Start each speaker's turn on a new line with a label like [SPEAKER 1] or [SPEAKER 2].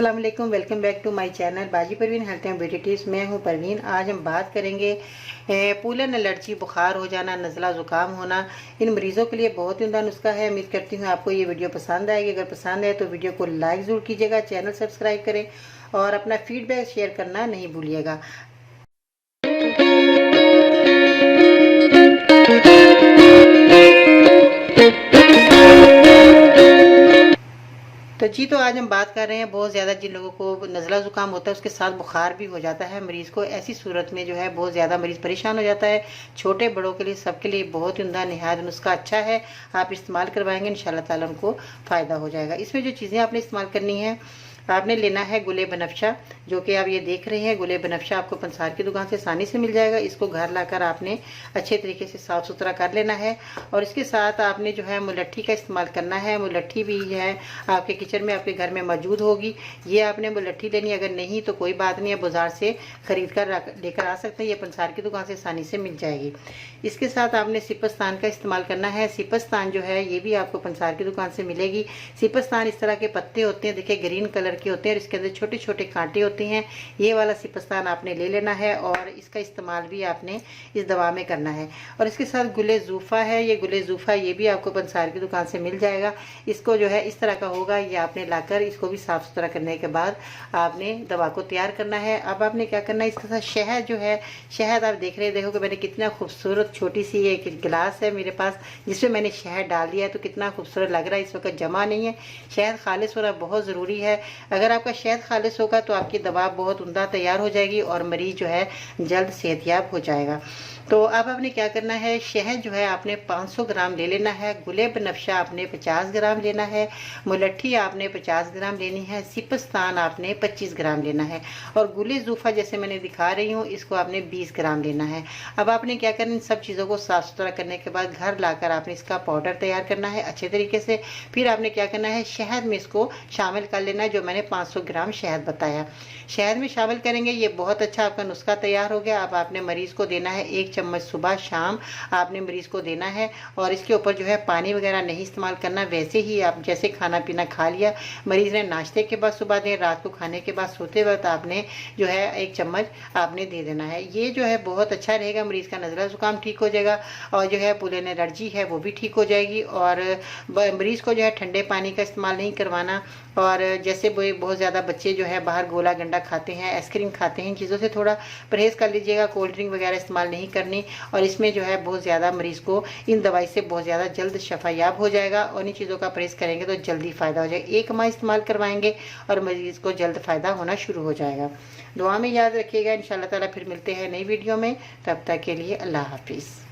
[SPEAKER 1] अस्सलाम वालेकुम, welcome back to my channel Baji Parveen health and beauty tips. मैं हूं परवीन। आज हम बात करेंगे पोलन एलर्जी, बुखार हो जाना, नज़ला ज़ुकाम होना। इन मरीज़ों के लिए बहुत ही उम्दा नुस्खा है। उम्मीद करती हूं आपको ये वीडियो पसंद आएगी। अगर पसंद आए तो वीडियो को लाइक ज़रूर कीजिएगा, चैनल सब्सक्राइब करें और अपना फीडबैक शेयर करना नहीं भूलिएगा। तो आज हम बात कर रहे हैं बहुत ज़्यादा जिन लोगों को नज़ला ज़ुकाम होता है उसके साथ बुखार भी हो जाता है मरीज़ को। ऐसी सूरत में जो है बहुत ज़्यादा मरीज़ परेशान हो जाता है। छोटे बड़ों के लिए, सबके लिए बहुत ही उम्दा निहायत नुस्खा अच्छा है। आप इस्तेमाल करवाएंगे इंशाल्लाह ताला उनको फ़ायदा हो जाएगा। इसमें जो चीज़ें आपने इस्तेमाल करनी है, आपने लेना है गुले बनफशा, जो कि आप ये देख रहे हैं। गुले बनफशा आपको पंसार की दुकान से आसानी से मिल जाएगा। इसको घर लाकर आपने अच्छे तरीके से साफ़ सुथरा कर लेना है। और इसके साथ आपने जो है मुलट्ठी का इस्तेमाल करना है। मुलट्ठी भी है आपके किचन में, आपके घर में मौजूद होगी। ये आपने मुलट्ठी लेनी, अगर नहीं तो कोई बात नहीं है, बाजार से खरीद कर लेकर आ सकते हैं। ये पंसार की दुकान से आसानी से मिल जाएगी। इसके साथ आपने सपस्तान का इस्तेमाल करना है। सपस्तान जो है ये भी आपको पंसार की दुकान से मिलेगी। सपस्तान इस तरह के पत्ते होते हैं, देखिए ग्रीन कलर के होते हैं और इसके अंदर छोटे छोटे कांटे होते हैं। ये वाला सपस्तान आपने ले लेना है और इसका इस्तेमाल भी आपने इस दवा में करना है। और इसके साथ गुले ज़ोफा है। ये गुले ज़ोफा ये भी आपको पंसार की दुकान से मिल जाएगा। इसको जो है इस तरह का होगा, ये आपने लाकर इसको भी साफ़ सुथरा करने के बाद आपने दवा को तैयार करना है। अब आपने क्या करना है, इसके साथ शहद जो है, शहद आप देख रहे, देखो कि मैंने कितना खूबसूरत छोटी सी एक गिलास है मेरे पास जिसमें मैंने शहद डाल दिया है। तो कितना खूबसूरत लग रहा है, इस वक्त जमा नहीं है। शहद खालिश होना बहुत ज़रूरी है। अगर आपका शहद खालिश होगा तो आपकी दवा बहुत उम्दा तैयार हो जाएगी और मरीज जो है जल्द सेहतयाब हो जाएगा। तो अब आपने क्या करना है, शहद जो है आपने 500 ग्राम ले लेना है। गुले बनफशा आपने 50 ग्राम लेना है। मुलट्ठी आपने 50 ग्राम लेनी है। सपस्तान आपने 25 ग्राम लेना है। और गुले ज़ोफा जैसे मैंने दिखा रही हूँ, इसको आपने 20 ग्राम लेना है। अब आपने क्या करना, इन सब चीज़ों को साफ़ सुथरा करने के बाद घर लाकर आपने इसका पाउडर तैयार करना है अच्छे तरीके से। फिर आपने क्या करना है, शहद में इसको शामिल कर लेना है, जो मैंने 500 ग्राम शहद बताया। शहद में शामिल करेंगे, ये बहुत अच्छा आपका नुस्खा तैयार हो गया। अब आपने मरीज़ को देना है 1 चम्मच सुबह शाम आपने मरीज़ को देना है। और इसके ऊपर जो है पानी वगैरह नहीं इस्तेमाल करना। वैसे ही आप जैसे खाना पीना खा लिया, मरीज़ ने नाश्ते के बाद सुबह दें, रात को खाने के बाद सोते वक्त आपने जो है 1 चम्मच आपने दे देना है। ये जो है बहुत अच्छा रहेगा, मरीज़ का नज़ला ज़ुकाम ठीक हो जाएगा और जो है पोलन एलर्जी है वो भी ठीक हो जाएगी। और मरीज़ को जो है ठंडे पानी का इस्तेमाल नहीं करवाना। और जैसे बहुत ज़्यादा बच्चे जो है बाहर गोला गंडा खाते हैं, आइसक्रीम खाते हैं, इन चीज़ों से थोड़ा परहेज़ कर लीजिएगा। कोल्ड ड्रिंक वगैरह इस्तेमाल नहीं करनी। और इसमें जो है बहुत ज़्यादा मरीज़ को इन दवाई से बहुत ज़्यादा जल्द शफायाब हो जाएगा। और इन चीज़ों का परहेज़ करेंगे तो जल्दी फ़ायदा हो जाएगा। 1 माह इस्तेमाल करवाएंगे और मरीज़ को जल्द फ़ायदा होना शुरू हो जाएगा। दुआ में याद रखिएगा। इंशाल्लाह ताला फिर मिलते हैं नई वीडियो में। तब तक के लिए अल्लाह हाफिज़।